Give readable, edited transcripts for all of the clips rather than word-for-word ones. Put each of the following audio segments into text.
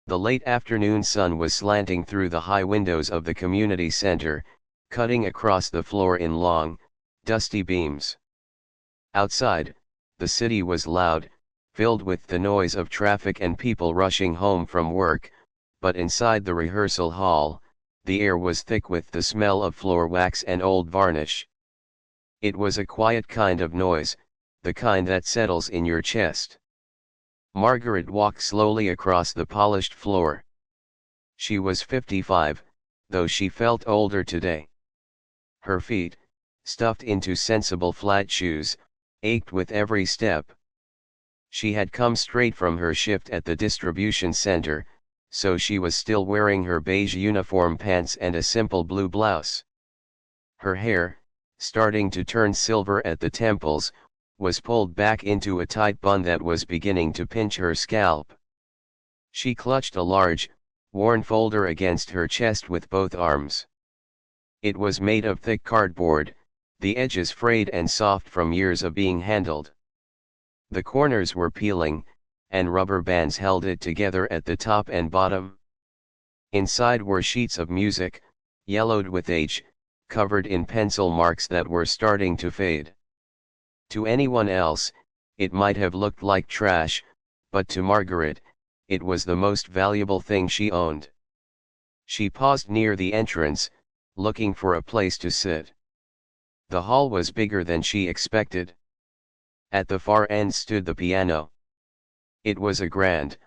The late afternoon sun was slanting through the high windows of the community center, cutting across the floor in long, dusty beams. Outside, the city was loud, filled with the noise of traffic and people rushing home from work, but inside the rehearsal hall, the air was thick with the smell of floor wax and old varnish. It was a quiet kind of noise, the kind that settles in your chest. Margaret walked slowly across the polished floor. She was 55, though she felt older today. Her feet, stuffed into sensible flat shoes, ached with every step. She had come straight from her shift at the distribution center, so she was still wearing her beige uniform pants and a simple blue blouse. Her hair, starting to turn silver at the temples, was pulled back into a tight bun that was beginning to pinch her scalp. She clutched a large, worn folder against her chest with both arms. It was made of thick cardboard, the edges frayed and soft from years of being handled. The corners were peeling, and rubber bands held it together at the top and bottom. Inside were sheets of music, yellowed with age, covered in pencil marks that were starting to fade. To anyone else, it might have looked like trash, but to Margaret, it was the most valuable thing she owned. She paused near the entrance, looking for a place to sit. The hall was bigger than she expected. At the far end stood the piano. It was a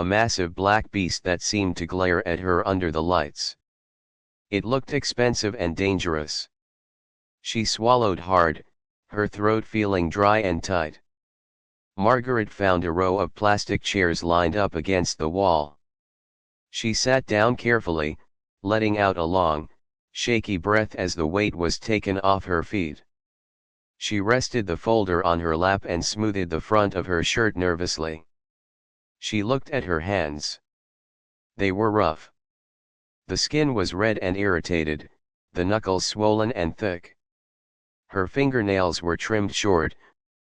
massive black beast that seemed to glare at her under the lights. It looked expensive and dangerous. She swallowed hard, her throat feeling dry and tight. Margaret found a row of plastic chairs lined up against the wall. She sat down carefully, letting out a long, shaky breath as the weight was taken off her feet. She rested the folder on her lap and smoothed the front of her shirt nervously. She looked at her hands. They were rough. The skin was red and irritated, the knuckles swollen and thick. Her fingernails were trimmed short,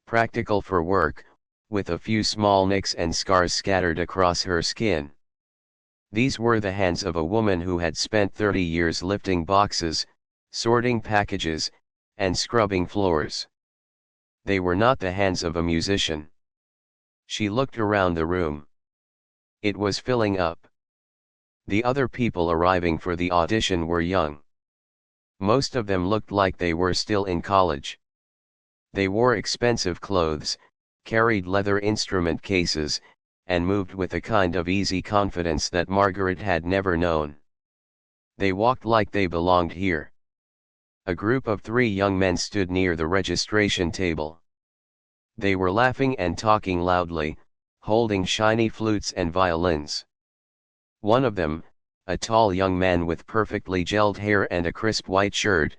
practical for work, with a few small nicks and scars scattered across her skin. These were the hands of a woman who had spent 30 years lifting boxes, sorting packages, and scrubbing floors. They were not the hands of a musician. She looked around the room. It was filling up. The other people arriving for the audition were young. Most of them looked like they were still in college. They wore expensive clothes, carried leather instrument cases, and moved with a kind of easy confidence that Margaret had never known. They walked like they belonged here. A group of 3 young men stood near the registration table. They were laughing and talking loudly, holding shiny flutes and violins. One of them, a tall young man with perfectly gelled hair and a crisp white shirt,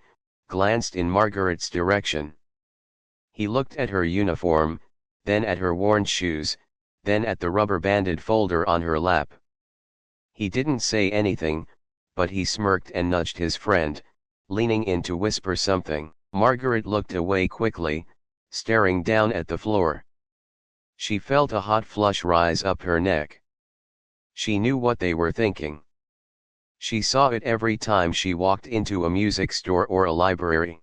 glanced in Margaret's direction. He looked at her uniform, then at her worn shoes, then at the rubber-banded folder on her lap. He didn't say anything, but he smirked and nudged his friend, leaning in to whisper something. Margaret looked away quickly, staring down at the floor. She felt a hot flush rise up her neck. She knew what they were thinking. She saw it every time she walked into a music store or a library.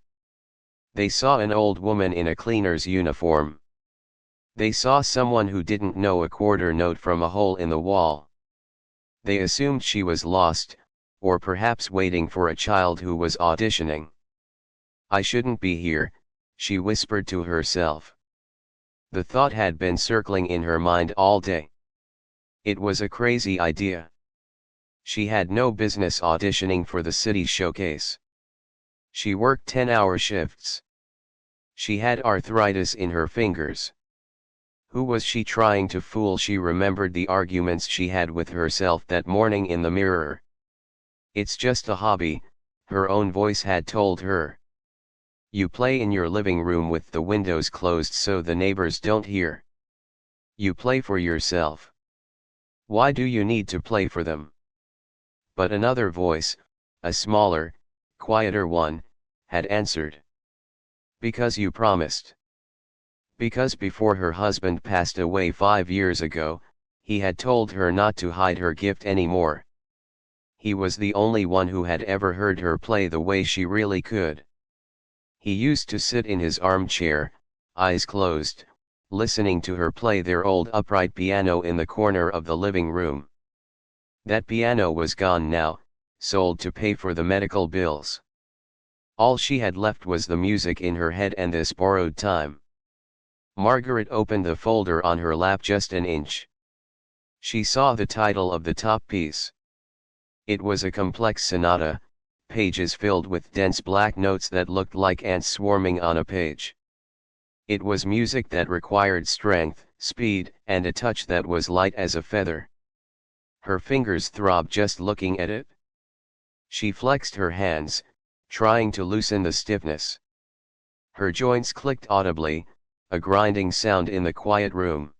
They saw an old woman in a cleaner's uniform. They saw someone who didn't know a quarter note from a hole in the wall. They assumed she was lost, or perhaps waiting for a child who was auditioning. "I shouldn't be here," she whispered to herself. The thought had been circling in her mind all day. It was a crazy idea. She had no business auditioning for the city showcase. She worked 10-hour shifts. She had arthritis in her fingers. Who was she trying to fool? She remembered the arguments she had with herself that morning in the mirror. "It's just a hobby," her own voice had told her. "You play in your living room with the windows closed so the neighbors don't hear. You play for yourself. Why do you need to play for them?" But another voice, a smaller, quieter one, had answered. "Because you promised." Because before her husband passed away 5 years ago, He had told her not to hide her gift anymore. He was the only one who had ever heard her play the way she really could. He used to sit in his armchair, eyes closed, listening to her play their old upright piano in the corner of the living room. That piano was gone now, sold to pay for the medical bills. All she had left was the music in her head and this borrowed time. Margaret opened the folder on her lap just an inch. She saw the title of the top piece. It was a complex sonata, pages filled with dense black notes that looked like ants swarming on a page. It was music that required strength, speed, and a touch that was light as a feather. Her fingers throbbed just looking at it. She flexed her hands, trying to loosen the stiffness. Her joints clicked audibly, a grinding sound in the quiet room.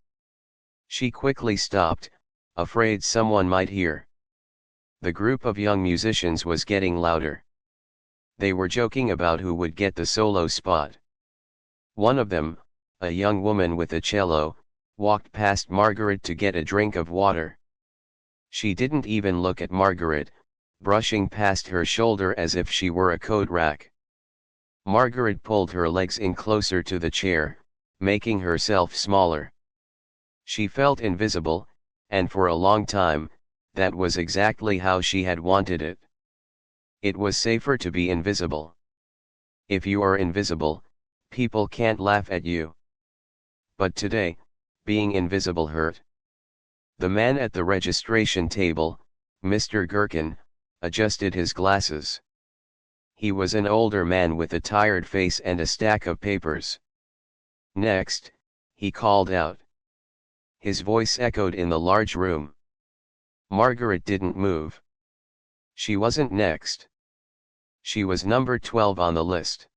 She quickly stopped, afraid someone might hear. The group of young musicians was getting louder. They were joking about who would get the solo spot. One of them, a young woman with a cello, walked past Margaret to get a drink of water. She didn't even look at Margaret, brushing past her shoulder as if she were a coat rack. Margaret pulled her legs in closer to the chair, making herself smaller. She felt invisible, and for a long time, that was exactly how she had wanted it. It was safer to be invisible. If you are invisible, people can't laugh at you. But today, being invisible hurt. The man at the registration table, Mr. Gherkin, adjusted his glasses. He was an older man with a tired face and a stack of papers. "Next," he called out. His voice echoed in the large room. Margaret didn't move. She wasn't next. She was number 12 on the list.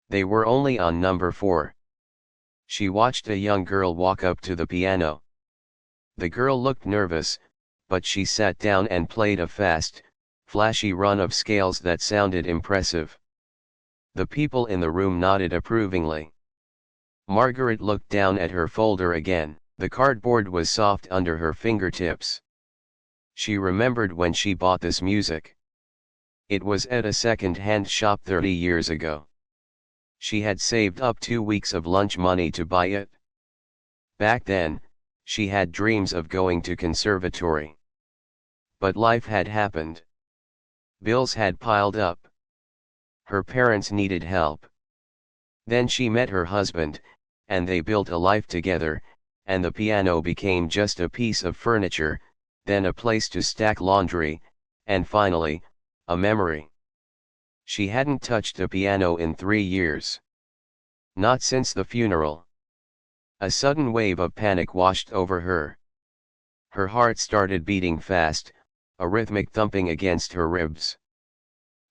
They were only on number 4. She watched a young girl walk up to the piano. The girl looked nervous, but she sat down and played a fast, flashy run of scales that sounded impressive. The people in the room nodded approvingly. Margaret looked down at her folder again. The cardboard was soft under her fingertips. She remembered when she bought this music. It was at a second-hand shop 30 years ago. She had saved up 2 weeks of lunch money to buy it. Back then, she had dreams of going to conservatory. But life had happened. Bills had piled up. Her parents needed help. Then she met her husband, and they built a life together, and the piano became just a piece of furniture, then a place to stack laundry, and finally, a memory. She hadn't touched a piano in 3 years. Not since the funeral. A sudden wave of panic washed over her. Her heart started beating fast, a rhythmic thumping against her ribs.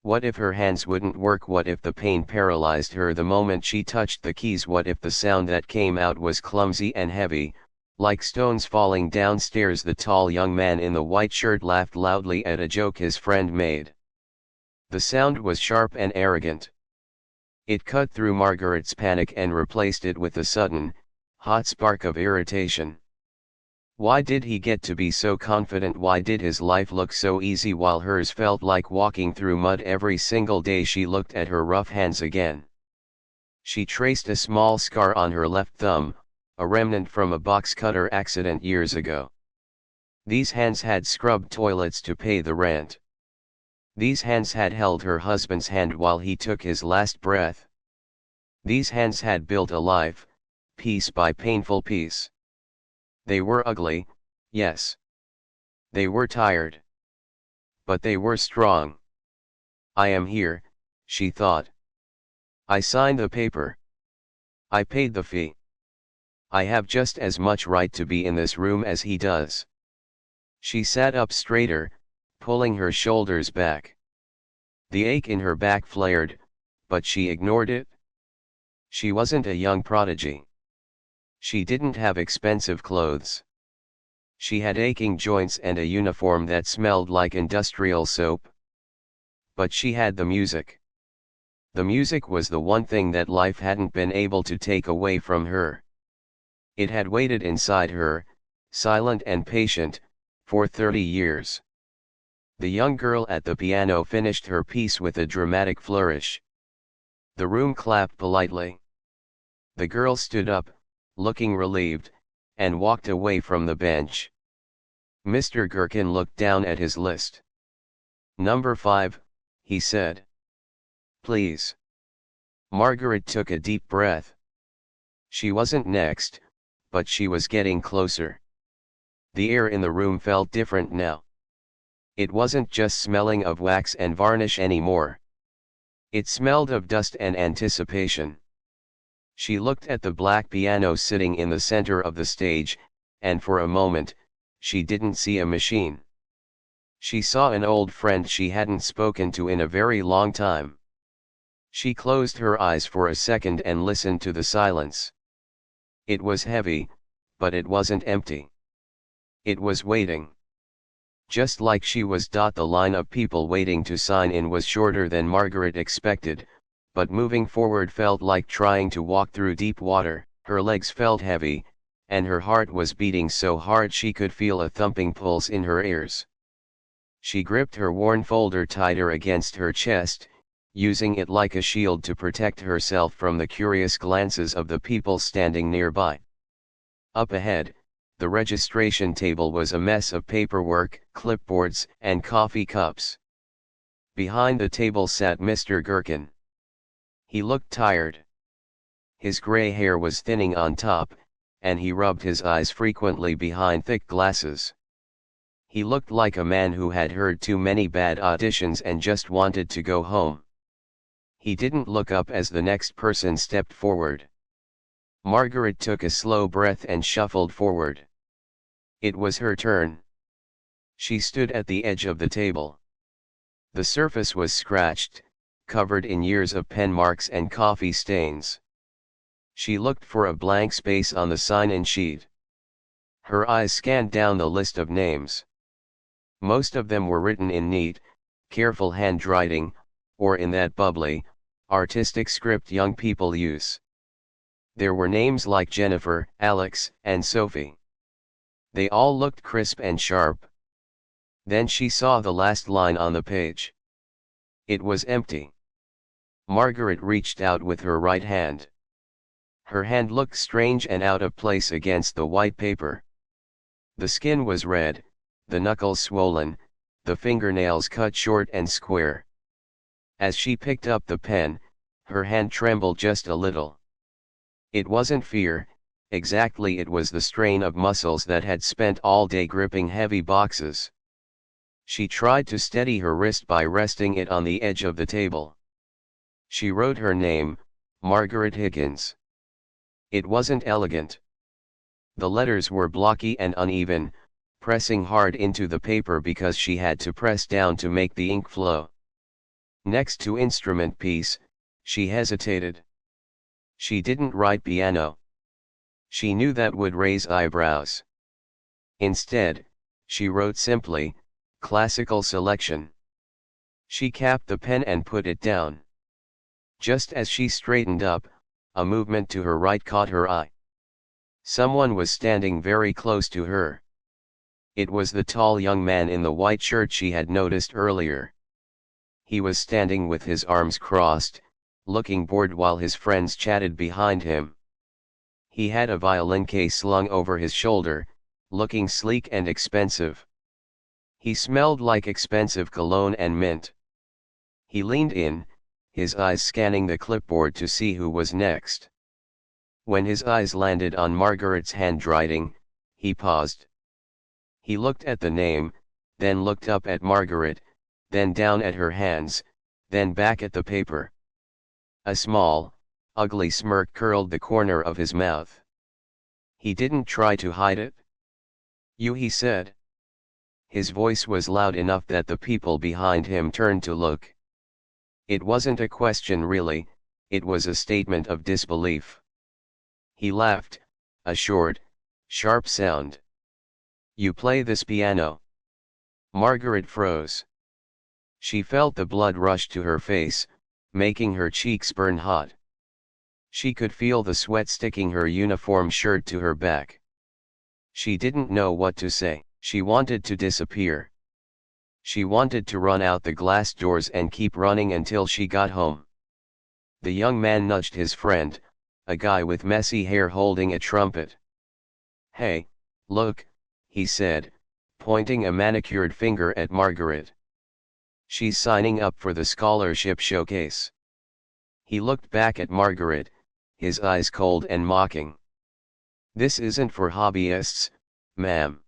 What if her hands wouldn't work? What if the pain paralyzed her the moment she touched the keys? What if the sound that came out was clumsy and heavy, like stones falling downstairs? The tall young man in the white shirt laughed loudly at a joke his friend made. The sound was sharp and arrogant. It cut through Margaret's panic and replaced it with a sudden, hot spark of irritation. Why did he get to be so confident? Why did his life look so easy while hers felt like walking through mud every single day? She looked at her rough hands again. She traced a small scar on her left thumb, a remnant from a box cutter accident years ago. These hands had scrubbed toilets to pay the rent. These hands had held her husband's hand while he took his last breath. These hands had built a life, piece by painful piece. They were ugly, yes. They were tired. But they were strong. I am here, she thought. I signed the paper. I paid the fee. I have just as much right to be in this room as he does. She sat up straighter, pulling her shoulders back. The ache in her back flared, but she ignored it. She wasn't a young prodigy. She didn't have expensive clothes. She had aching joints and a uniform that smelled like industrial soap. But she had the music. The music was the one thing that life hadn't been able to take away from her. It had waited inside her, silent and patient, for 30 years. The young girl at the piano finished her piece with a dramatic flourish. The room clapped politely. The girl stood up, looking relieved, and walked away from the bench. Mr. Gherkin looked down at his list. "Number 5, he said. "Please." Margaret took a deep breath. She wasn't next, but she was getting closer. The air in the room felt different now. It wasn't just smelling of wax and varnish anymore. It smelled of dust and anticipation. She looked at the black piano sitting in the center of the stage, and for a moment, she didn't see a machine. She saw an old friend she hadn't spoken to in a very long time. She closed her eyes for a second and listened to the silence. It was heavy, but it wasn't empty. It was waiting. Just like she was. The line of people waiting to sign in was shorter than Margaret expected, but moving forward felt like trying to walk through deep water. Her legs felt heavy, and her heart was beating so hard she could feel a thumping pulse in her ears. She gripped her worn folder tighter against her chest, using it like a shield to protect herself from the curious glances of the people standing nearby. Up ahead, the registration table was a mess of paperwork, clipboards, and coffee cups. Behind the table sat Mr. Gherkin. He looked tired. His gray hair was thinning on top, and he rubbed his eyes frequently behind thick glasses. He looked like a man who had heard too many bad auditions and just wanted to go home. He didn't look up as the next person stepped forward. Margaret took a slow breath and shuffled forward. It was her turn. She stood at the edge of the table. The surface was scratched, covered in years of pen marks and coffee stains. She looked for a blank space on the sign-in sheet. Her eyes scanned down the list of names. Most of them were written in neat, careful handwriting, or in that bubbly, artistic script young people use. There were names like Jennifer, Alex, and Sophie. They all looked crisp and sharp. Then she saw the last line on the page. It was empty. Margaret reached out with her right hand. Her hand looked strange and out of place against the white paper. The skin was red, the knuckles swollen, the fingernails cut short and square. As she picked up the pen, her hand trembled just a little. It wasn't fear, exactly, it was the strain of muscles that had spent all day gripping heavy boxes. She tried to steady her wrist by resting it on the edge of the table. She wrote her name, Margaret Higgins. It wasn't elegant. The letters were blocky and uneven, pressing hard into the paper because she had to press down to make the ink flow. Next to instrument piece, she hesitated. She didn't write piano. She knew that would raise eyebrows. Instead, she wrote simply, classical selection. She capped the pen and put it down. Just as she straightened up, a movement to her right caught her eye. Someone was standing very close to her. It was the tall young man in the white shirt she had noticed earlier. He was standing with his arms crossed, looking bored while his friends chatted behind him. He had a violin case slung over his shoulder, looking sleek and expensive. He smelled like expensive cologne and mint. He leaned in, his eyes scanning the clipboard to see who was next. When his eyes landed on Margaret's handwriting, he paused. He looked at the name, then looked up at Margaret, then down at her hands, then back at the paper. A small, ugly smirk curled the corner of his mouth. He didn't try to hide it. "You," he said. His voice was loud enough that the people behind him turned to look. It wasn't a question really, it was a statement of disbelief. He laughed, a short, sharp sound. "You play this piano?" Margaret froze. She felt the blood rush to her face, making her cheeks burn hot. She could feel the sweat sticking her uniform shirt to her back. She didn't know what to say. She wanted to disappear. She wanted to run out the glass doors and keep running until she got home. The young man nudged his friend, a guy with messy hair holding a trumpet. "Hey, look," he said, pointing a manicured finger at Margaret. "She's signing up for the scholarship showcase." He looked back at Margaret, his eyes cold and mocking. "This isn't for hobbyists, ma'am.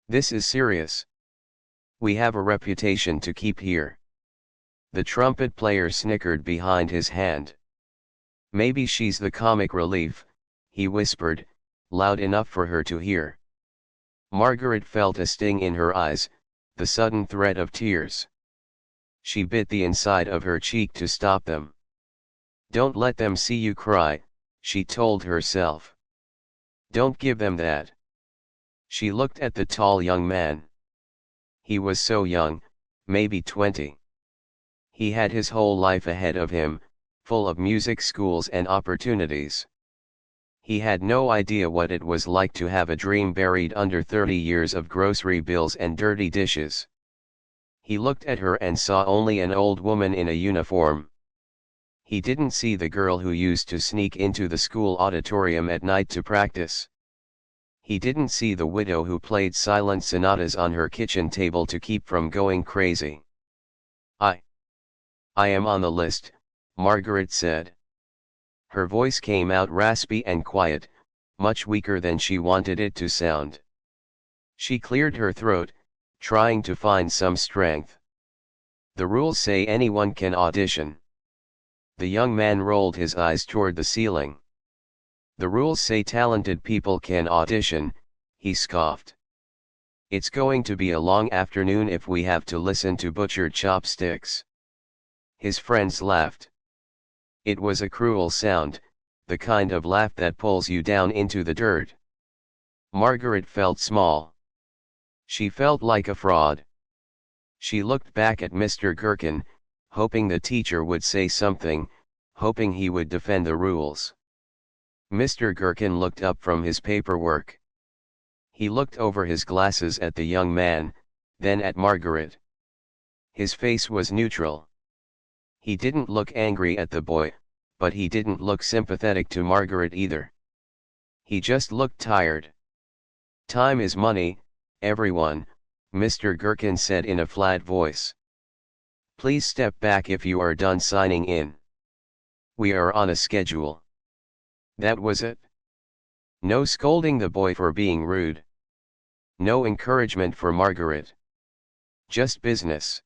This is serious. We have a reputation to keep here." The trumpet player snickered behind his hand. "Maybe she's the comic relief," he whispered, loud enough for her to hear. Margaret felt a sting in her eyes, the sudden threat of tears. She bit the inside of her cheek to stop them. "Don't let them see you cry," she told herself. "Don't give them that." She looked at the tall young man. He was so young, maybe 20. He had his whole life ahead of him, full of music schools and opportunities. He had no idea what it was like to have a dream buried under 30 years of grocery bills and dirty dishes. He looked at her and saw only an old woman in a uniform. He didn't see the girl who used to sneak into the school auditorium at night to practice. He didn't see the widow who played silent sonatas on her kitchen table to keep from going crazy. I am on the list," Margaret said. Her voice came out raspy and quiet, much weaker than she wanted it to sound. She cleared her throat, trying to find some strength. "The rules say anyone can audition." The young man rolled his eyes toward the ceiling. "The rules say talented people can audition," he scoffed. "It's going to be a long afternoon if we have to listen to butchered chopsticks." His friends laughed. It was a cruel sound, the kind of laugh that pulls you down into the dirt. Margaret felt small. She felt like a fraud. She looked back at Mr. Gherkin, hoping the teacher would say something, hoping he would defend the rules. Mr. Gherkin looked up from his paperwork. He looked over his glasses at the young man, then at Margaret. His face was neutral. He didn't look angry at the boy, but he didn't look sympathetic to Margaret either. He just looked tired. "Time is money, everyone," Mr. Gherkin said in a flat voice. "Please step back if you are done signing in. We are on a schedule." That was it. No scolding the boy for being rude. No encouragement for Margaret. Just business.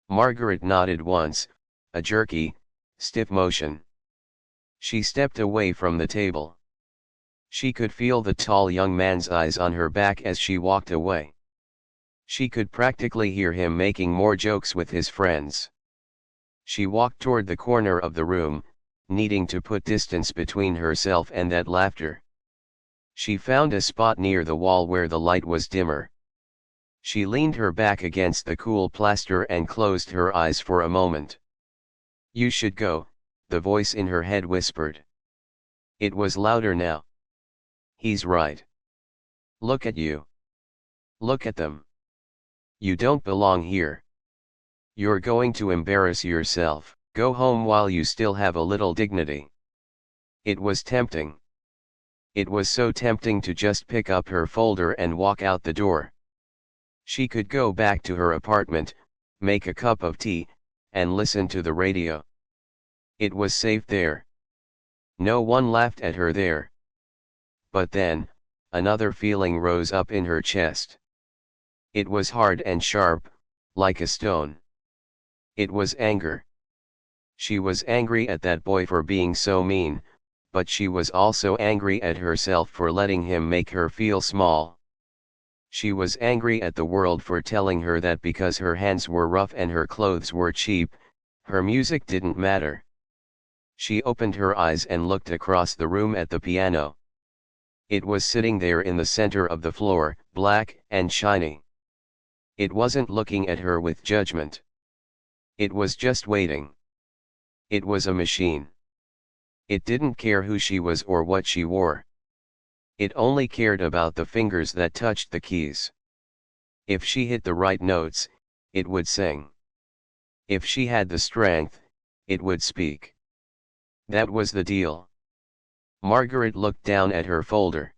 Margaret nodded once, a jerky, stiff motion. She stepped away from the table. She could feel the tall young man's eyes on her back as she walked away. She could practically hear him making more jokes with his friends. She walked toward the corner of the room, needing to put distance between herself and that laughter. She found a spot near the wall where the light was dimmer. She leaned her back against the cool plaster and closed her eyes for a moment. "You should go," the voice in her head whispered. It was louder now. "He's right. Look at you. Look at them. You don't belong here. You're going to embarrass yourself. Go home while you still have a little dignity." It was tempting. It was so tempting to just pick up her folder and walk out the door. She could go back to her apartment, make a cup of tea, and listen to the radio. It was safe there. No one laughed at her there. But then, another feeling rose up in her chest. It was hard and sharp, like a stone. It was anger. She was angry at that boy for being so mean, but she was also angry at herself for letting him make her feel small. She was angry at the world for telling her that because her hands were rough and her clothes were cheap, her music didn't matter. She opened her eyes and looked across the room at the piano. It was sitting there in the center of the floor, black and shiny. It wasn't looking at her with judgment. It was just waiting. It was a machine. It didn't care who she was or what she wore. It only cared about the fingers that touched the keys. If she hit the right notes, it would sing. If she had the strength, it would speak. That was the deal. Margaret looked down at her folder.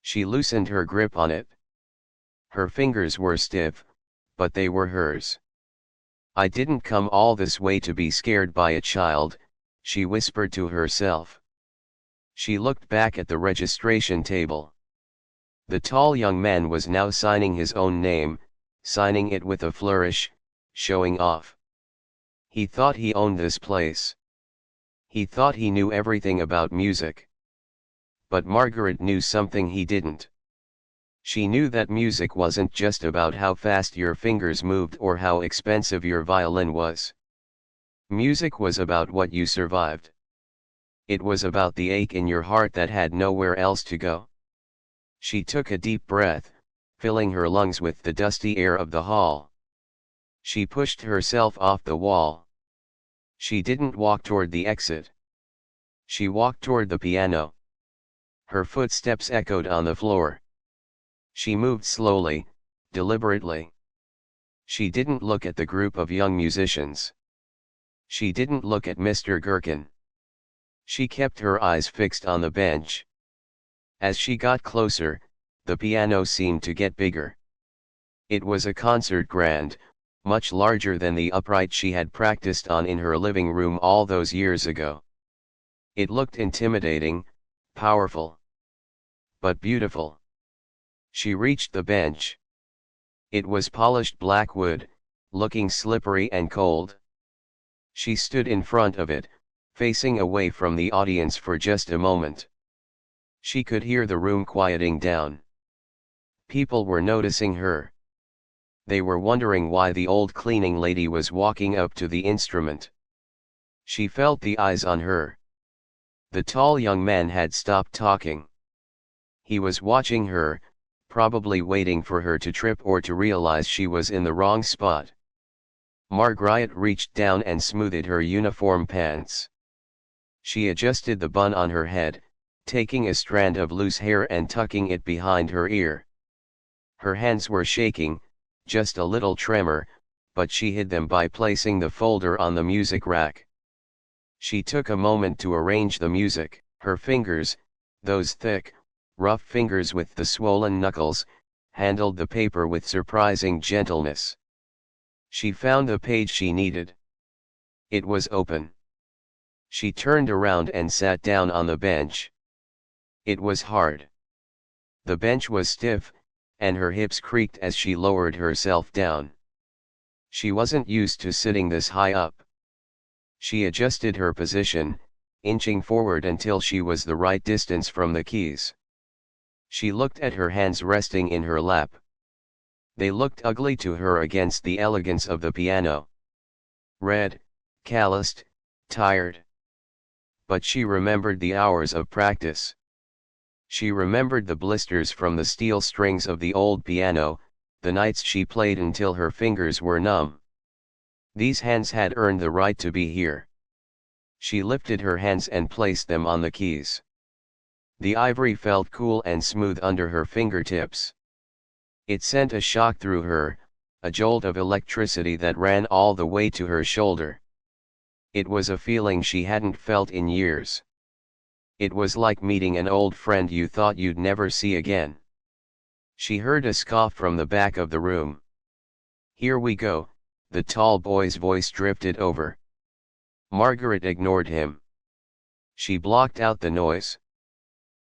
She loosened her grip on it. Her fingers were stiff, but they were hers. I didn't come all this way to be scared by a child, she whispered to herself. She looked back at the registration table. The tall young man was now signing his own name, signing it with a flourish, showing off. He thought he owned this place. He thought he knew everything about music. But Margaret knew something he didn't. She knew that music wasn't just about how fast your fingers moved or how expensive your violin was. Music was about what you survived. It was about the ache in your heart that had nowhere else to go. She took a deep breath, filling her lungs with the dusty air of the hall. She pushed herself off the wall. She didn't walk toward the exit. She walked toward the piano. Her footsteps echoed on the floor. She moved slowly, deliberately. She didn't look at the group of young musicians. She didn't look at Mr. Gherkin. She kept her eyes fixed on the bench. As she got closer, the piano seemed to get bigger. It was a concert grand, much larger than the upright she had practiced on in her living room all those years ago. It looked intimidating, powerful, but beautiful. She reached the bench. It was polished black wood, looking slippery and cold. She stood in front of it, facing away from the audience for just a moment. She could hear the room quieting down. People were noticing her. They were wondering why the old cleaning lady was walking up to the instrument. She felt the eyes on her. The tall young man had stopped talking. He was watching her, probably waiting for her to trip or to realize she was in the wrong spot. Margaret reached down and smoothed her uniform pants. She adjusted the bun on her head, taking a strand of loose hair and tucking it behind her ear. Her hands were shaking, just a little tremor, but she hid them by placing the folder on the music rack. She took a moment to arrange the music. Her fingers, those thick, rough fingers with the swollen knuckles, handled the paper with surprising gentleness. She found the page she needed. It was open. She turned around and sat down on the bench. It was hard. The bench was stiff, and her hips creaked as she lowered herself down. She wasn't used to sitting this high up. She adjusted her position, inching forward until she was the right distance from the keys. She looked at her hands resting in her lap. They looked ugly to her against the elegance of the piano. Red, calloused, tired. But she remembered the hours of practice. She remembered the blisters from the steel strings of the old piano, the nights she played until her fingers were numb. These hands had earned the right to be here. She lifted her hands and placed them on the keys. The ivory felt cool and smooth under her fingertips. It sent a shock through her, a jolt of electricity that ran all the way to her shoulder. It was a feeling she hadn't felt in years. It was like meeting an old friend you thought you'd never see again. She heard a scoff from the back of the room. "Here we go," the tall boy's voice drifted over. Margaret ignored him. She blocked out the noise.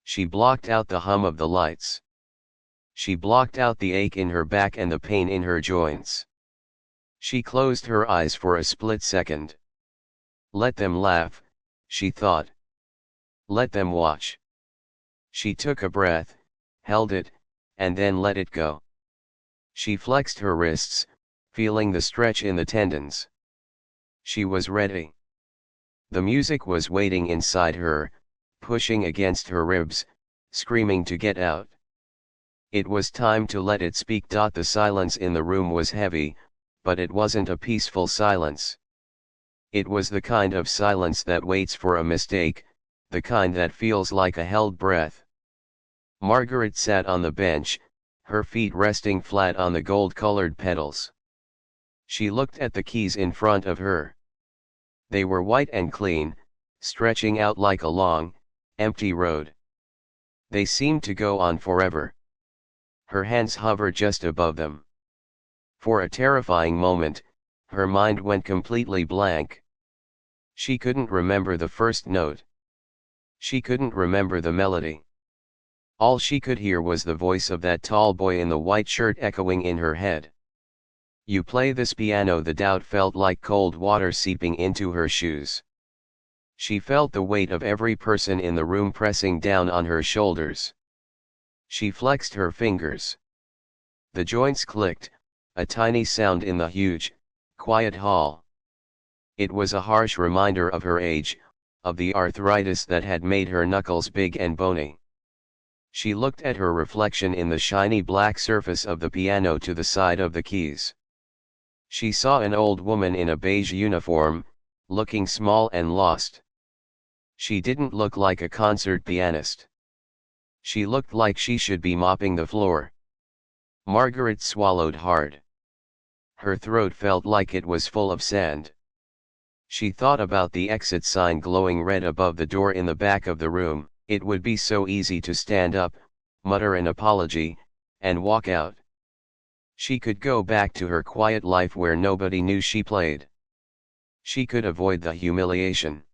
She blocked out the hum of the lights. She blocked out the ache in her back and the pain in her joints. She closed her eyes for a split second. Let them laugh, she thought. Let them watch. She took a breath, held it, and then let it go. She flexed her wrists, feeling the stretch in the tendons. She was ready. The music was waiting inside her, pushing against her ribs, screaming to get out. It was time to let it speak. The silence in the room was heavy, but it wasn't a peaceful silence. It was the kind of silence that waits for a mistake, the kind that feels like a held breath. Margaret sat on the bench, her feet resting flat on the gold-colored pedals. She looked at the keys in front of her. They were white and clean, stretching out like a long, empty road. They seemed to go on forever. Her hands hovered just above them. For a terrifying moment, her mind went completely blank. She couldn't remember the first note. She couldn't remember the melody. All she could hear was the voice of that tall boy in the white shirt echoing in her head. "You play this piano." The doubt felt like cold water seeping into her shoes. She felt the weight of every person in the room pressing down on her shoulders. She flexed her fingers. The joints clicked, a tiny sound in the huge, quiet hall. It was a harsh reminder of her age, of the arthritis that had made her knuckles big and bony. She looked at her reflection in the shiny black surface of the piano to the side of the keys. She saw an old woman in a beige uniform, looking small and lost. She didn't look like a concert pianist. She looked like she should be mopping the floor. Margaret swallowed hard. Her throat felt like it was full of sand. She thought about the exit sign glowing red above the door in the back of the room. It would be so easy to stand up, mutter an apology, and walk out. She could go back to her quiet life where nobody knew she played. She could avoid the humiliation.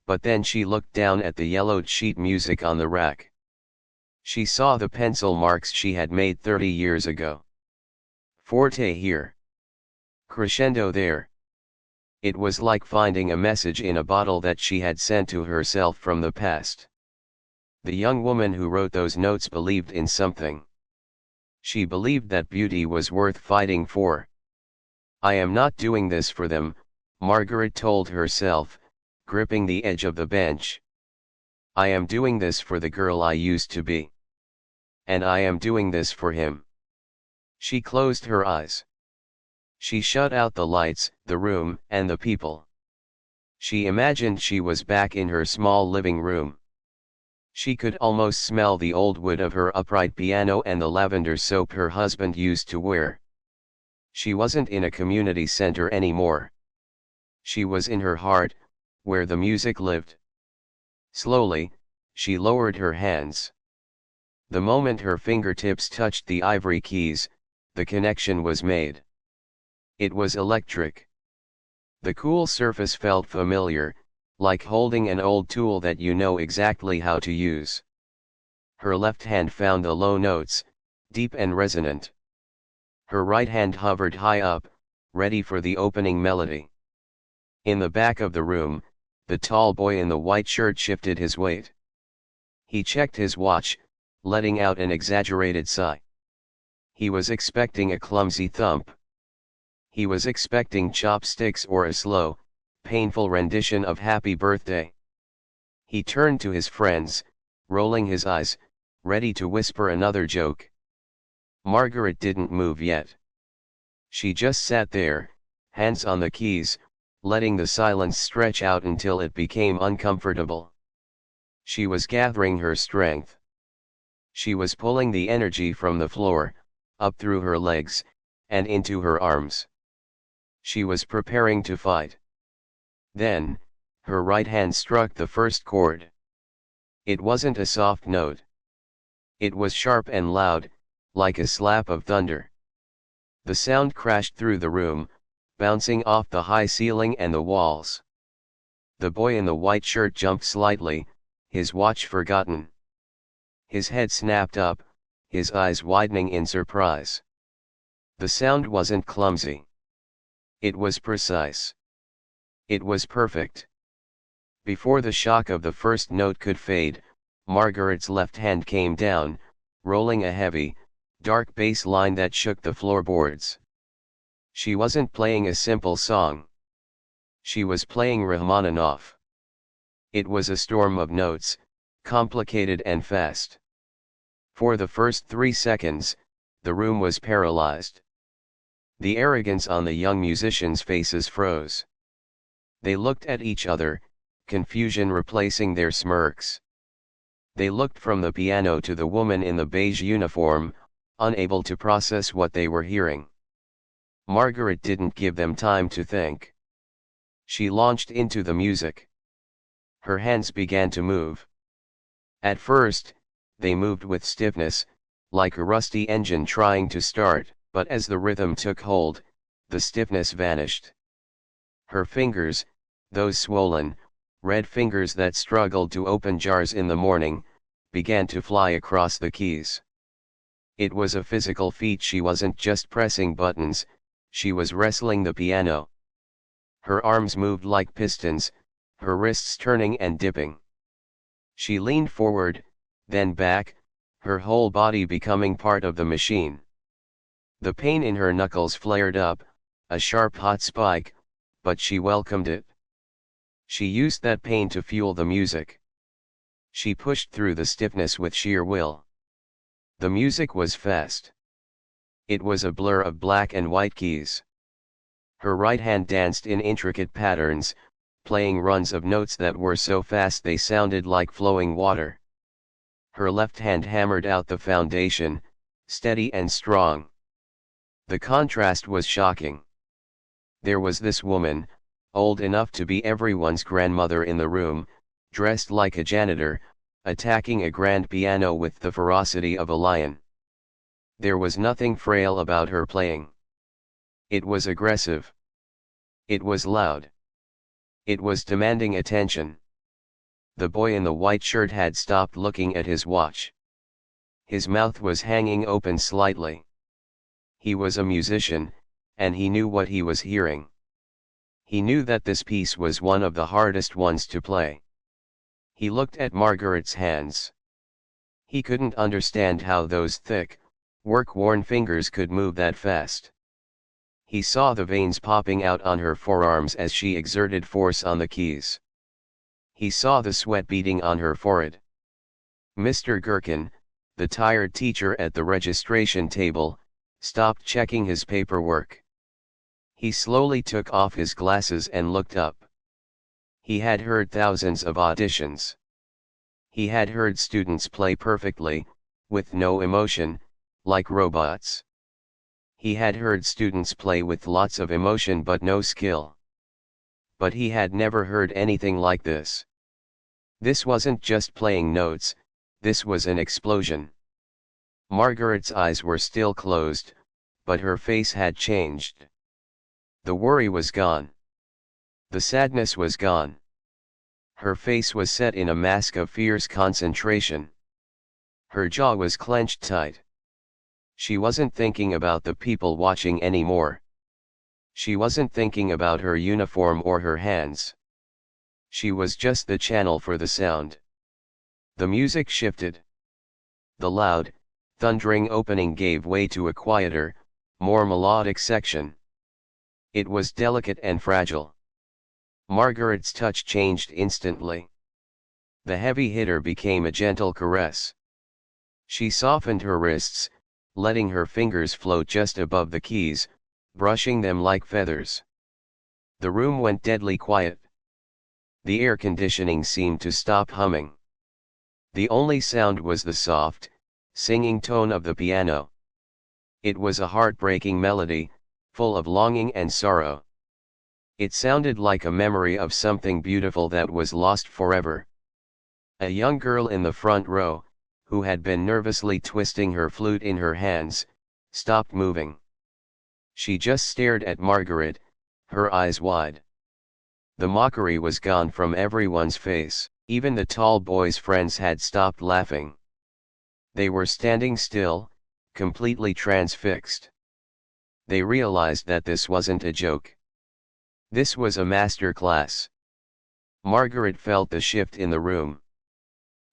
But then she looked down at the yellowed sheet music on the rack. She saw the pencil marks she had made 30 years ago. Forte here. Crescendo there. It was like finding a message in a bottle that she had sent to herself from the past. The young woman who wrote those notes believed in something. She believed that beauty was worth fighting for. "I am not doing this for them," Margaret told herself, gripping the edge of the bench. "I am doing this for the girl I used to be. And I am doing this for him." She closed her eyes. She shut out the lights, the room, and the people. She imagined she was back in her small living room. She could almost smell the old wood of her upright piano and the lavender soap her husband used to wear. She wasn't in a community center anymore. She was in her heart, where the music lived. Slowly, she lowered her hands. The moment her fingertips touched the ivory keys, the connection was made. It was electric. The cool surface felt familiar, like holding an old tool that you know exactly how to use. Her left hand found the low notes, deep and resonant. Her right hand hovered high up, ready for the opening melody. In the back of the room, the tall boy in the white shirt shifted his weight. He checked his watch, letting out an exaggerated sigh. He was expecting a clumsy thump. He was expecting chopsticks or a slow, painful rendition of Happy Birthday. He turned to his friends, rolling his eyes, ready to whisper another joke. Margaret didn't move yet. She just sat there, hands on the keys, letting the silence stretch out until it became uncomfortable. She was gathering her strength. She was pulling the energy from the floor, up through her legs, and into her arms. She was preparing to fight. Then, her right hand struck the first chord. It wasn't a soft note. It was sharp and loud, like a slap of thunder. The sound crashed through the room, bouncing off the high ceiling and the walls. The boy in the white shirt jumped slightly, his watch forgotten. His head snapped up, his eyes widening in surprise. The sound wasn't clumsy. It was precise. It was perfect. Before the shock of the first note could fade, Margaret's left hand came down, rolling a heavy, dark bass line that shook the floorboards. She wasn't playing a simple song. She was playing Rachmaninoff. It was a storm of notes, complicated and fast. For the first 3 seconds, the room was paralyzed. The arrogance on the young musicians' faces froze. They looked at each other, confusion replacing their smirks. They looked from the piano to the woman in the beige uniform, unable to process what they were hearing. Margaret didn't give them time to think. She launched into the music. Her hands began to move. At first, they moved with stiffness, like a rusty engine trying to start, but as the rhythm took hold, the stiffness vanished. Her fingers, those swollen, red fingers that struggled to open jars in the morning, began to fly across the keys. It was a physical feat. She wasn't just pressing buttons, she was wrestling the piano. Her arms moved like pistons, her wrists turning and dipping. She leaned forward, then back, her whole body becoming part of the machine. The pain in her knuckles flared up, a sharp hot spike, but she welcomed it. She used that pain to fuel the music. She pushed through the stiffness with sheer will. The music was fast. It was a blur of black and white keys. Her right hand danced in intricate patterns, playing runs of notes that were so fast they sounded like flowing water. Her left hand hammered out the foundation, steady and strong. The contrast was shocking. There was this woman, old enough to be everyone's grandmother in the room, dressed like a janitor, attacking a grand piano with the ferocity of a lion. There was nothing frail about her playing. It was aggressive. It was loud. It was demanding attention. The boy in the white shirt had stopped looking at his watch. His mouth was hanging open slightly. He was a musician, and he knew what he was hearing. He knew that this piece was one of the hardest ones to play. He looked at Margaret's hands. He couldn't understand how those thick, work-worn fingers could move that fast. He saw the veins popping out on her forearms as she exerted force on the keys. He saw the sweat beading on her forehead. Mr. Gherkin, the tired teacher at the registration table, stopped checking his paperwork. He slowly took off his glasses and looked up. He had heard thousands of auditions. He had heard students play perfectly, with no emotion, like robots. He had heard students play with lots of emotion but no skill. But he had never heard anything like this. This wasn't just playing notes, this was an explosion. Margaret's eyes were still closed, but her face had changed. The worry was gone. The sadness was gone. Her face was set in a mask of fierce concentration. Her jaw was clenched tight. She wasn't thinking about the people watching anymore. She wasn't thinking about her uniform or her hands. She was just the channel for the sound. The music shifted. The loud, thundering opening gave way to a quieter, more melodic section. It was delicate and fragile. Margaret's touch changed instantly. The heavy hitter became a gentle caress. She softened her wrists, letting her fingers float just above the keys, brushing them like feathers. The room went deadly quiet. The air conditioning seemed to stop humming. The only sound was the soft, singing tone of the piano. It was a heartbreaking melody, full of longing and sorrow. It sounded like a memory of something beautiful that was lost forever. A young girl in the front row, who had been nervously twisting her flute in her hands, stopped moving. She just stared at Margaret, her eyes wide. The mockery was gone from everyone's face, even the tall boy's friends had stopped laughing. They were standing still, completely transfixed. They realized that this wasn't a joke. This was a master class. Margaret felt the shift in the room.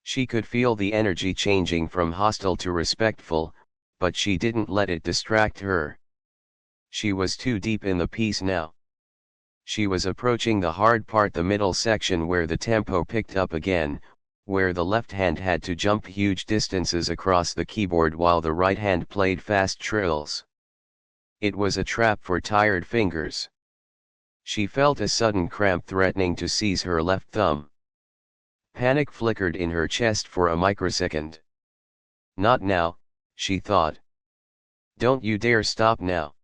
She could feel the energy changing from hostile to respectful, but she didn't let it distract her. She was too deep in the piece now. She was approaching the hard part, the middle section where the tempo picked up again, where the left hand had to jump huge distances across the keyboard while the right hand played fast trills. It was a trap for tired fingers. She felt a sudden cramp threatening to seize her left thumb. Panic flickered in her chest for a microsecond. Not now, she thought. Don't you dare stop now.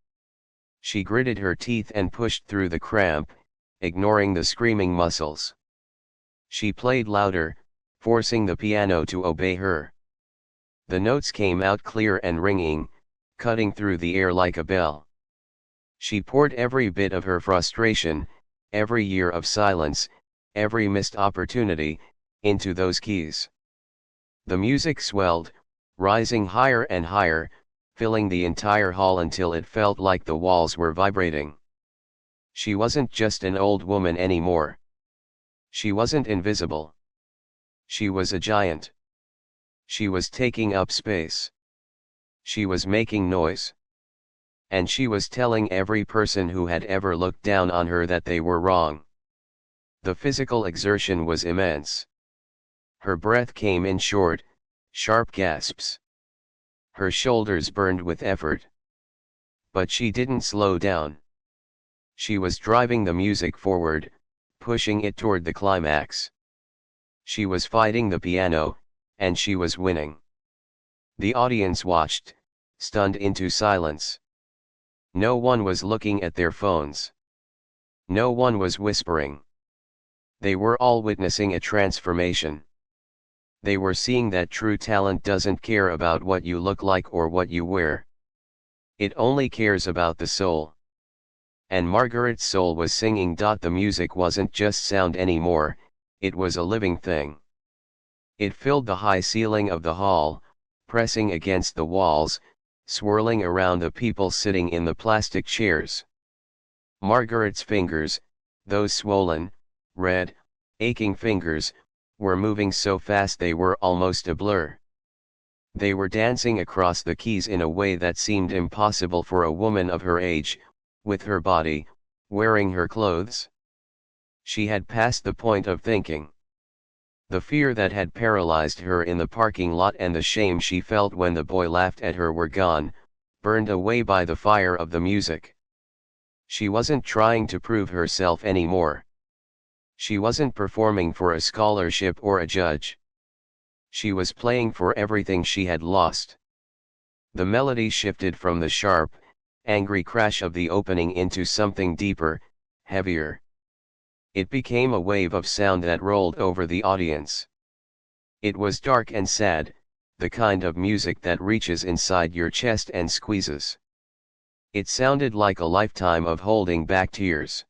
She gritted her teeth and pushed through the cramp, ignoring the screaming muscles. She played louder, forcing the piano to obey her. The notes came out clear and ringing, cutting through the air like a bell. She poured every bit of her frustration, every year of silence, every missed opportunity, into those keys. The music swelled, rising higher and higher, filling the entire hall until it felt like the walls were vibrating. She wasn't just an old woman anymore. She wasn't invisible. She was a giant. She was taking up space. She was making noise. And she was telling every person who had ever looked down on her that they were wrong. The physical exertion was immense. Her breath came in short, sharp gasps. Her shoulders burned with effort. But she didn't slow down. She was driving the music forward, pushing it toward the climax. She was fighting the piano, and she was winning. The audience watched, stunned into silence. No one was looking at their phones. No one was whispering. They were all witnessing a transformation. They were seeing that true talent doesn't care about what you look like or what you wear. It only cares about the soul. And Margaret's soul was singing. The music wasn't just sound anymore, it was a living thing. It filled the high ceiling of the hall, pressing against the walls, swirling around the people sitting in the plastic chairs. Margaret's fingers, those swollen, red, aching fingers, were moving so fast they were almost a blur. They were dancing across the keys in a way that seemed impossible for a woman of her age, with her body, wearing her clothes. She had passed the point of thinking. The fear that had paralyzed her in the parking lot and the shame she felt when the boy laughed at her were gone, burned away by the fire of the music. She wasn't trying to prove herself anymore. She wasn't performing for a scholarship or a judge. She was playing for everything she had lost. The melody shifted from the sharp, angry crash of the opening into something deeper, heavier. It became a wave of sound that rolled over the audience. It was dark and sad, the kind of music that reaches inside your chest and squeezes. It sounded like a lifetime of holding back tears.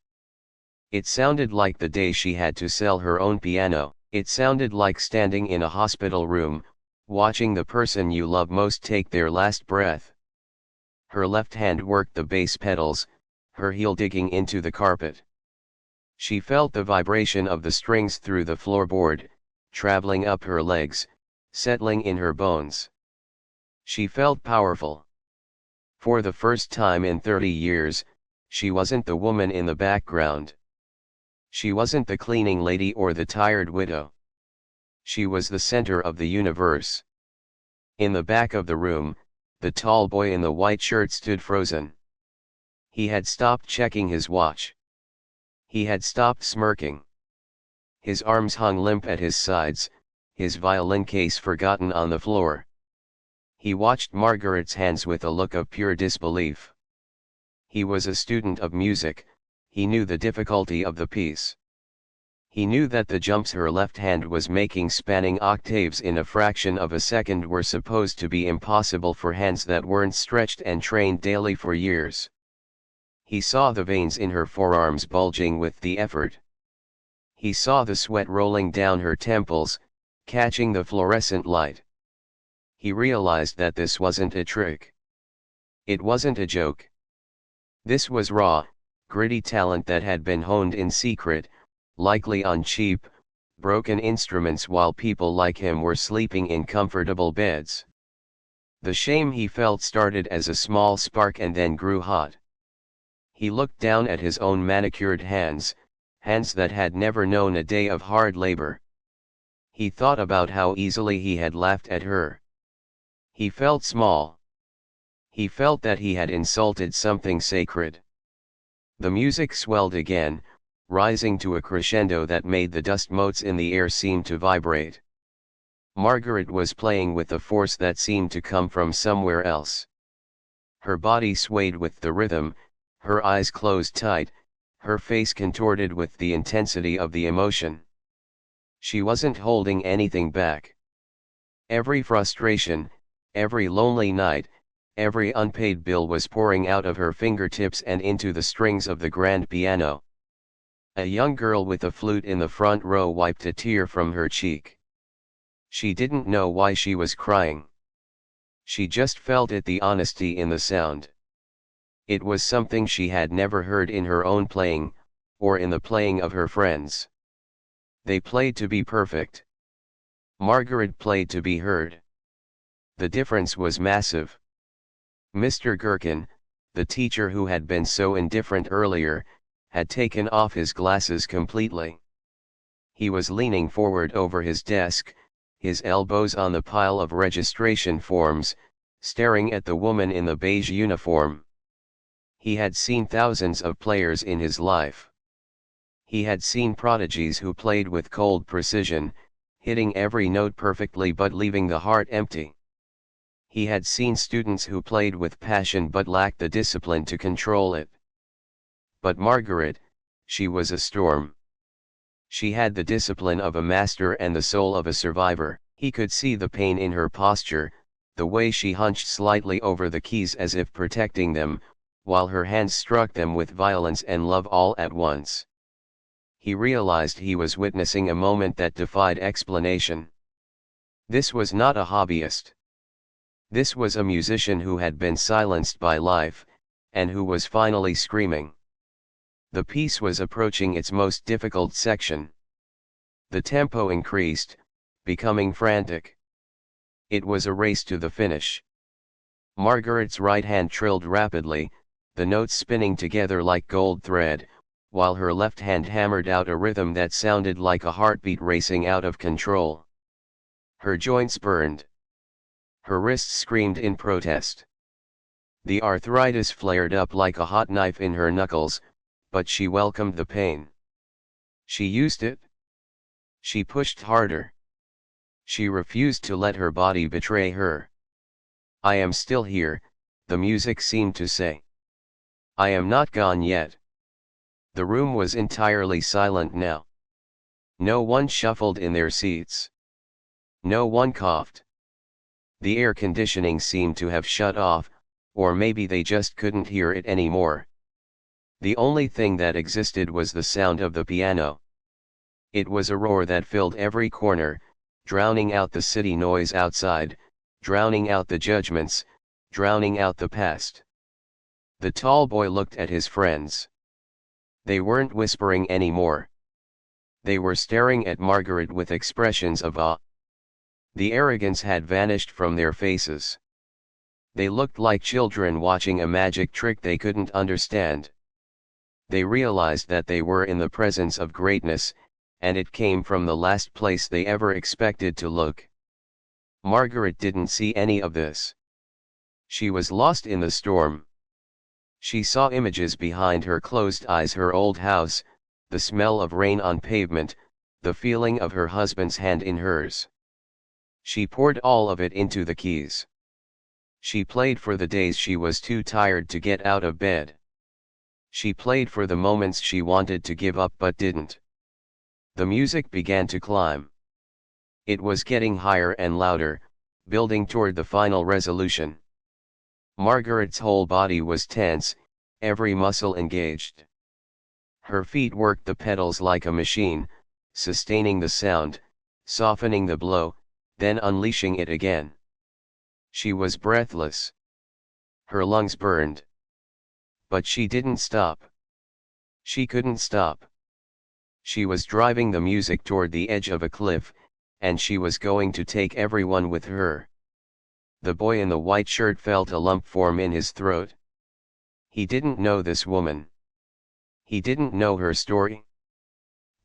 It sounded like the day she had to sell her own piano. It sounded like standing in a hospital room, watching the person you love most take their last breath. Her left hand worked the bass pedals, her heel digging into the carpet. She felt the vibration of the strings through the floorboard, traveling up her legs, settling in her bones. She felt powerful. For the first time in 30 years, she wasn't the woman in the background. She wasn't the cleaning lady or the tired widow. She was the center of the universe. In the back of the room, the tall boy in the white shirt stood frozen. He had stopped checking his watch. He had stopped smirking. His arms hung limp at his sides, his violin case forgotten on the floor. He watched Margaret's hands with a look of pure disbelief. He was a student of music. He knew the difficulty of the piece. He knew that the jumps her left hand was making spanning octaves in a fraction of a second were supposed to be impossible for hands that weren't stretched and trained daily for years. He saw the veins in her forearms bulging with the effort. He saw the sweat rolling down her temples, catching the fluorescent light. He realized that this wasn't a trick. It wasn't a joke. This was raw, gritty talent that had been honed in secret, likely on cheap, broken instruments while people like him were sleeping in comfortable beds. The shame he felt started as a small spark and then grew hot. He looked down at his own manicured hands, hands that had never known a day of hard labor. He thought about how easily he had laughed at her. He felt small. He felt that he had insulted something sacred. The music swelled again, rising to a crescendo that made the dust motes in the air seem to vibrate. Margaret was playing with a force that seemed to come from somewhere else. Her body swayed with the rhythm, her eyes closed tight, her face contorted with the intensity of the emotion. She wasn't holding anything back. Every frustration, every lonely night, every unpaid bill was pouring out of her fingertips and into the strings of the grand piano. A young girl with a flute in the front row wiped a tear from her cheek. She didn't know why she was crying. She just felt it, the honesty in the sound. It was something she had never heard in her own playing, or in the playing of her friends. They played to be perfect. Margaret played to be heard. The difference was massive. Mr. Gherkin, the teacher who had been so indifferent earlier, had taken off his glasses completely. He was leaning forward over his desk, his elbows on the pile of registration forms, staring at the woman in the beige uniform. He had seen thousands of players in his life. He had seen prodigies who played with cold precision, hitting every note perfectly but leaving the heart empty. He had seen students who played with passion but lacked the discipline to control it. But Margaret, she was a storm. She had the discipline of a master and the soul of a survivor. He could see the pain in her posture, the way she hunched slightly over the keys as if protecting them, while her hands struck them with violence and love all at once. He realized he was witnessing a moment that defied explanation. This was not a hobbyist. This was a musician who had been silenced by life, and who was finally screaming. The piece was approaching its most difficult section. The tempo increased, becoming frantic. It was a race to the finish. Margaret's right hand trilled rapidly, the notes spinning together like gold thread, while her left hand hammered out a rhythm that sounded like a heartbeat racing out of control. Her joints burned. Her wrists screamed in protest. The arthritis flared up like a hot knife in her knuckles, but she welcomed the pain. She used it. She pushed harder. She refused to let her body betray her. "I am still here," the music seemed to say. "I am not gone yet." The room was entirely silent now. No one shuffled in their seats. No one coughed. The air conditioning seemed to have shut off, or maybe they just couldn't hear it anymore. The only thing that existed was the sound of the piano. It was a roar that filled every corner, drowning out the city noise outside, drowning out the judgments, drowning out the past. The tall boy looked at his friends. They weren't whispering anymore. They were staring at Margaret with expressions of awe. The arrogance had vanished from their faces. They looked like children watching a magic trick they couldn't understand. They realized that they were in the presence of greatness, and it came from the last place they ever expected to look. Margaret didn't see any of this. She was lost in the storm. She saw images behind her closed eyes: her old house, the smell of rain on pavement, the feeling of her husband's hand in hers. She poured all of it into the keys. She played for the days she was too tired to get out of bed. She played for the moments she wanted to give up but didn't. The music began to climb. It was getting higher and louder, building toward the final resolution. Margaret's whole body was tense, every muscle engaged. Her feet worked the pedals like a machine, sustaining the sound, softening the blow, then unleashing it again. She was breathless. Her lungs burned. But she didn't stop. She couldn't stop. She was driving the music toward the edge of a cliff, and she was going to take everyone with her. The boy in the white shirt felt a lump form in his throat. He didn't know this woman. He didn't know her story.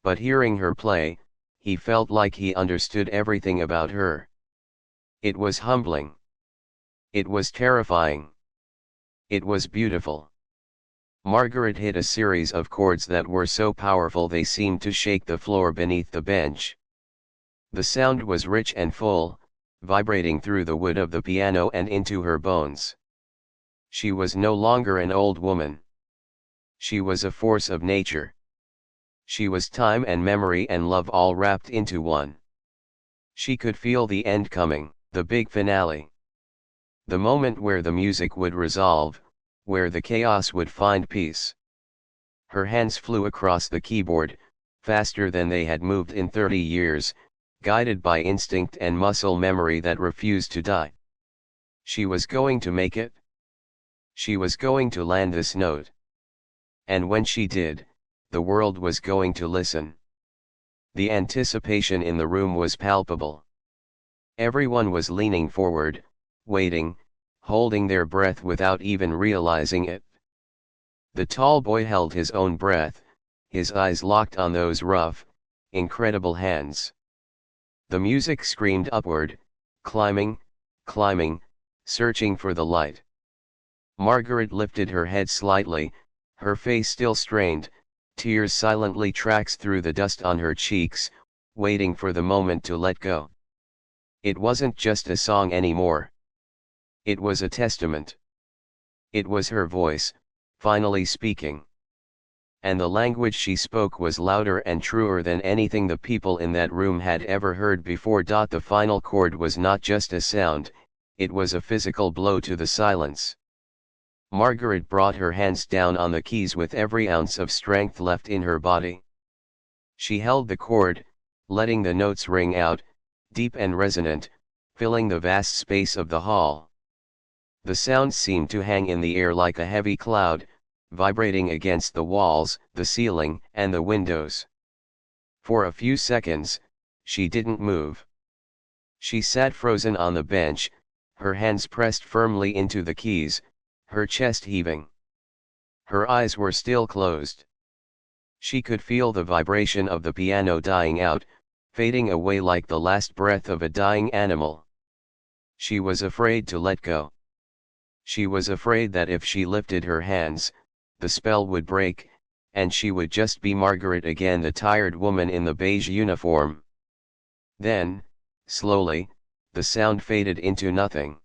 But hearing her play, he felt like he understood everything about her. It was humbling. It was terrifying. It was beautiful. Margaret hit a series of chords that were so powerful they seemed to shake the floor beneath the bench. The sound was rich and full, vibrating through the wood of the piano and into her bones. She was no longer an old woman. She was a force of nature. She was time and memory and love all wrapped into one. She could feel the end coming, the big finale. The moment where the music would resolve, where the chaos would find peace. Her hands flew across the keyboard, faster than they had moved in 30 years, guided by instinct and muscle memory that refused to die. She was going to make it. She was going to land this note. And when she did, the world was going to listen. The anticipation in the room was palpable. Everyone was leaning forward, waiting, holding their breath without even realizing it. The tall boy held his own breath, his eyes locked on those rough, incredible hands. The music screamed upward, climbing, climbing, searching for the light. Margaret lifted her head slightly, her face still strained, tears silently tracks through the dust on her cheeks, waiting for the moment to let go. It wasn't just a song anymore. It was a testament. It was her voice, finally speaking. And the language she spoke was louder and truer than anything the people in that room had ever heard before. The final chord was not just a sound, it was a physical blow to the silence. Margaret brought her hands down on the keys with every ounce of strength left in her body. She held the chord, letting the notes ring out, deep and resonant, filling the vast space of the hall. The sound seemed to hang in the air like a heavy cloud, vibrating against the walls, the ceiling, and the windows. For a few seconds, she didn't move. She sat frozen on the bench, her hands pressed firmly into the keys, her chest heaving. Her eyes were still closed. She could feel the vibration of the piano dying out, fading away like the last breath of a dying animal. She was afraid to let go. She was afraid that if she lifted her hands, the spell would break, and she would just be Margaret again, the tired woman in the beige uniform. Then, slowly, the sound faded into nothing.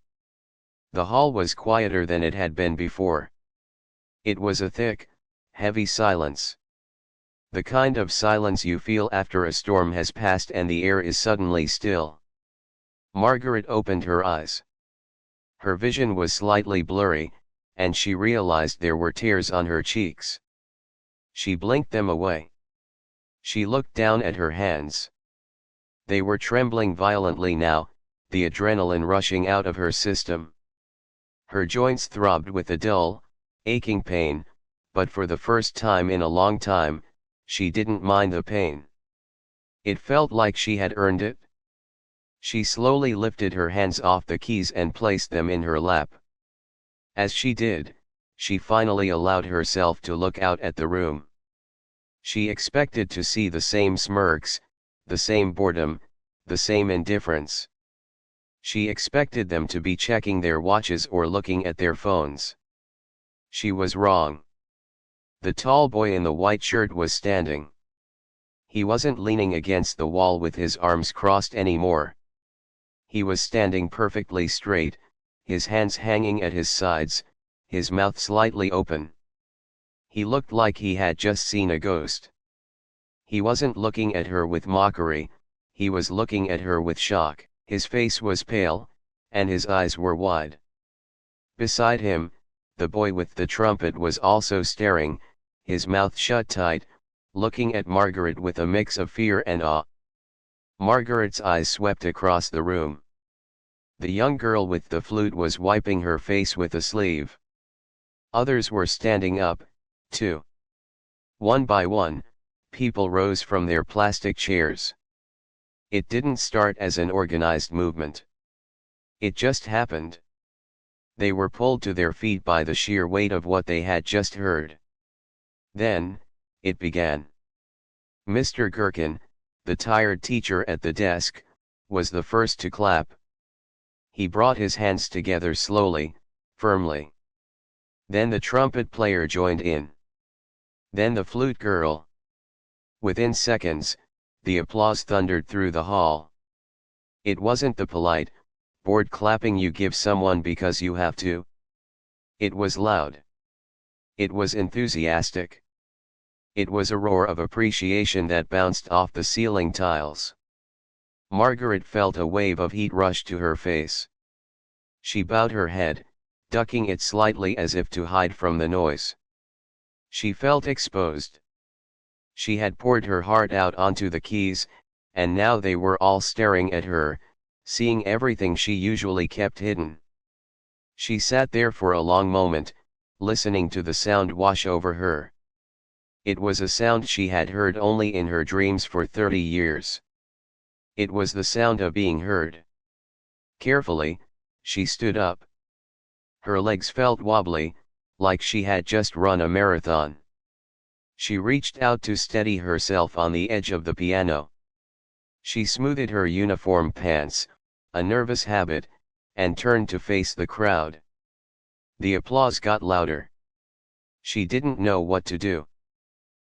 The hall was quieter than it had been before. It was a thick, heavy silence. The kind of silence you feel after a storm has passed and the air is suddenly still. Margaret opened her eyes. Her vision was slightly blurry, and she realized there were tears on her cheeks. She blinked them away. She looked down at her hands. They were trembling violently now, the adrenaline rushing out of her system. Her joints throbbed with a dull, aching pain, but for the first time in a long time, she didn't mind the pain. It felt like she had earned it. She slowly lifted her hands off the keys and placed them in her lap. As she did, she finally allowed herself to look out at the room. She expected to see the same smirks, the same boredom, the same indifference. She expected them to be checking their watches or looking at their phones. She was wrong. The tall boy in the white shirt was standing. He wasn't leaning against the wall with his arms crossed anymore. He was standing perfectly straight, his hands hanging at his sides, his mouth slightly open. He looked like he had just seen a ghost. He wasn't looking at her with mockery, he was looking at her with shock. His face was pale, and his eyes were wide. Beside him, the boy with the trumpet was also staring, his mouth shut tight, looking at Margaret with a mix of fear and awe. Margaret's eyes swept across the room. The young girl with the flute was wiping her face with a sleeve. Others were standing up, too. One by one, people rose from their plastic chairs. It didn't start as an organized movement. It just happened. They were pulled to their feet by the sheer weight of what they had just heard. Then, it began. Mr. Gherkin, the tired teacher at the desk, was the first to clap. He brought his hands together slowly, firmly. Then the trumpet player joined in. Then the flute girl. Within seconds, the applause thundered through the hall. It wasn't the polite, bored clapping you give someone because you have to. It was loud. It was enthusiastic. It was a roar of appreciation that bounced off the ceiling tiles. Margaret felt a wave of heat rush to her face. She bowed her head, ducking it slightly as if to hide from the noise. She felt exposed. She had poured her heart out onto the keys, and now they were all staring at her, seeing everything she usually kept hidden. She sat there for a long moment, listening to the sound wash over her. It was a sound she had heard only in her dreams for 30 years. It was the sound of being heard. Carefully, she stood up. Her legs felt wobbly, like she had just run a marathon. She reached out to steady herself on the edge of the piano. She smoothed her uniform pants, a nervous habit, and turned to face the crowd. The applause got louder. She didn't know what to do.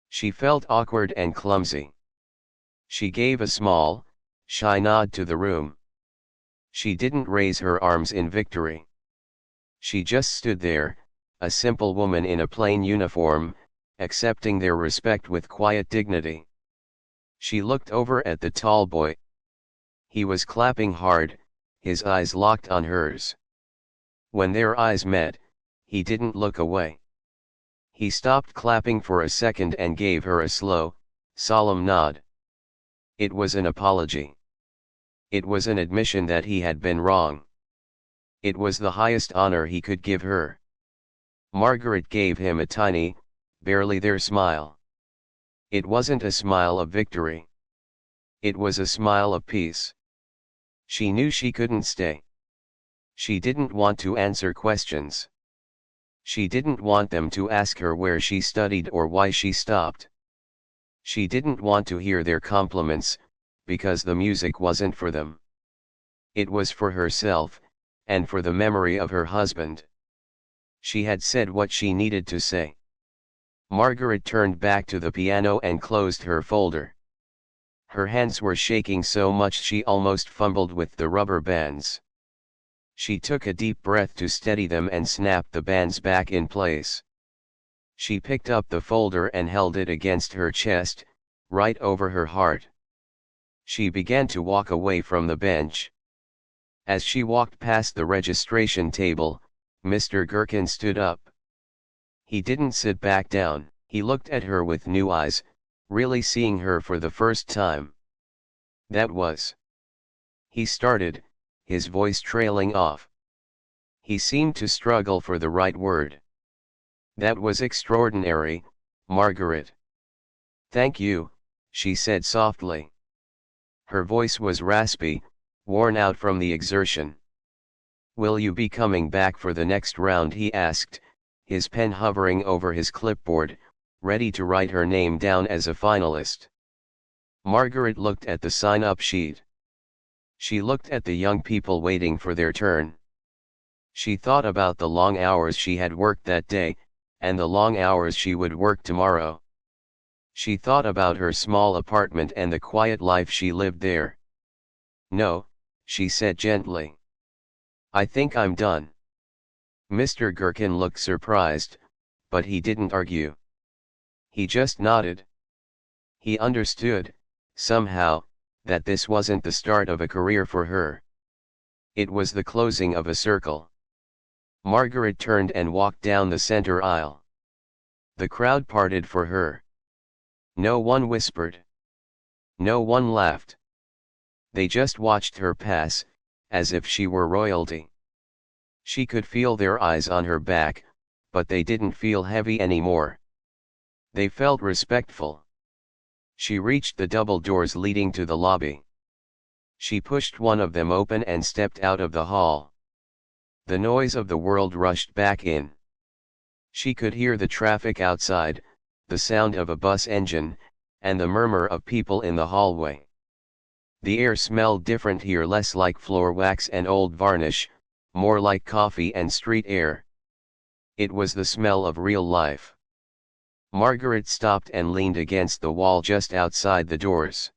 She felt awkward and clumsy. She gave a small, shy nod to the room. She didn't raise her arms in victory. She just stood there, a simple woman in a plain uniform, accepting their respect with quiet dignity. She looked over at the tall boy. He was clapping hard, his eyes locked on hers. When their eyes met, he didn't look away. He stopped clapping for a second and gave her a slow, solemn nod. It was an apology. It was an admission that he had been wrong. It was the highest honor he could give her. Margaret gave him a tiny, barely there smile. It wasn't a smile of victory. It was a smile of peace. She knew she couldn't stay. She didn't want to answer questions. She didn't want them to ask her where she studied or why she stopped. She didn't want to hear their compliments, because the music wasn't for them. It was for herself, and for the memory of her husband. She had said what she needed to say. Margaret turned back to the piano and closed her folder. Her hands were shaking so much she almost fumbled with the rubber bands. She took a deep breath to steady them and snapped the bands back in place. She picked up the folder and held it against her chest, right over her heart. She began to walk away from the bench. As she walked past the registration table, Mr. Gherkin stood up. He didn't sit back down. He looked at her with new eyes, really seeing her for the first time. That was. He started, his voice trailing off. He seemed to struggle for the right word. That was extraordinary, Margaret. Thank you, she said softly. Her voice was raspy, worn out from the exertion. Will you be coming back for the next round? He asked, his pen hovering over his clipboard, ready to write her name down as a finalist. Margaret looked at the sign-up sheet. She looked at the young people waiting for their turn. She thought about the long hours she had worked that day, and the long hours she would work tomorrow. She thought about her small apartment and the quiet life she lived there. No, she said gently. I think I'm done. Mr. Gherkin looked surprised, but he didn't argue. He just nodded. He understood, somehow, that this wasn't the start of a career for her. It was the closing of a circle. Margaret turned and walked down the center aisle. The crowd parted for her. No one whispered. No one laughed. They just watched her pass, as if she were royalty. She could feel their eyes on her back, but they didn't feel heavy anymore. They felt respectful. She reached the double doors leading to the lobby. She pushed one of them open and stepped out of the hall. The noise of the world rushed back in. She could hear the traffic outside, the sound of a bus engine, and the murmur of people in the hallway. The air smelled different here, less like floor wax and old varnish, more like coffee and street air. It was the smell of real life. Margaret stopped and leaned against the wall just outside the doors.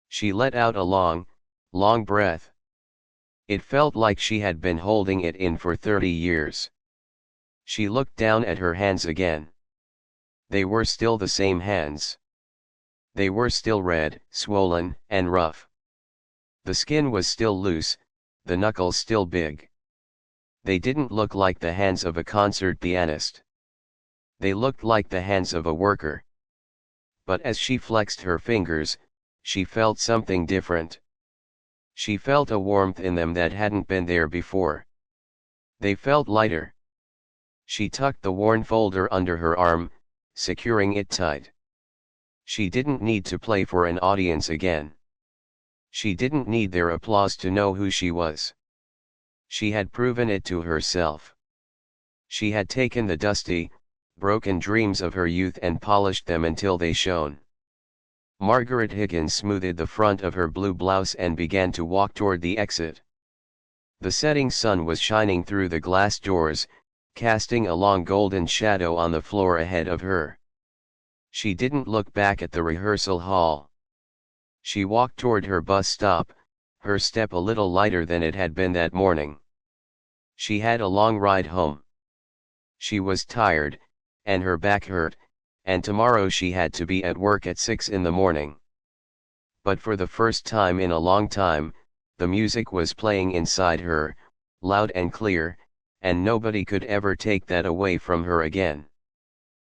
She let out a long, long breath. It felt like she had been holding it in for 30 years. She looked down at her hands again. They were still the same hands. They were still red, swollen, and rough. The skin was still loose, the knuckles still big. They didn't look like the hands of a concert pianist. They looked like the hands of a worker. But as she flexed her fingers, she felt something different. She felt a warmth in them that hadn't been there before. They felt lighter. She tucked the worn folder under her arm, securing it tight. She didn't need to play for an audience again. She didn't need their applause to know who she was. She had proven it to herself. She had taken the dusty, broken dreams of her youth and polished them until they shone. Margaret Higgins smoothed the front of her blue blouse and began to walk toward the exit. The setting sun was shining through the glass doors, casting a long golden shadow on the floor ahead of her. She didn't look back at the rehearsal hall. She walked toward her bus stop, her step a little lighter than it had been that morning. She had a long ride home. She was tired, and her back hurt, and tomorrow she had to be at work at 6 in the morning. But for the first time in a long time, the music was playing inside her, loud and clear, and nobody could ever take that away from her again.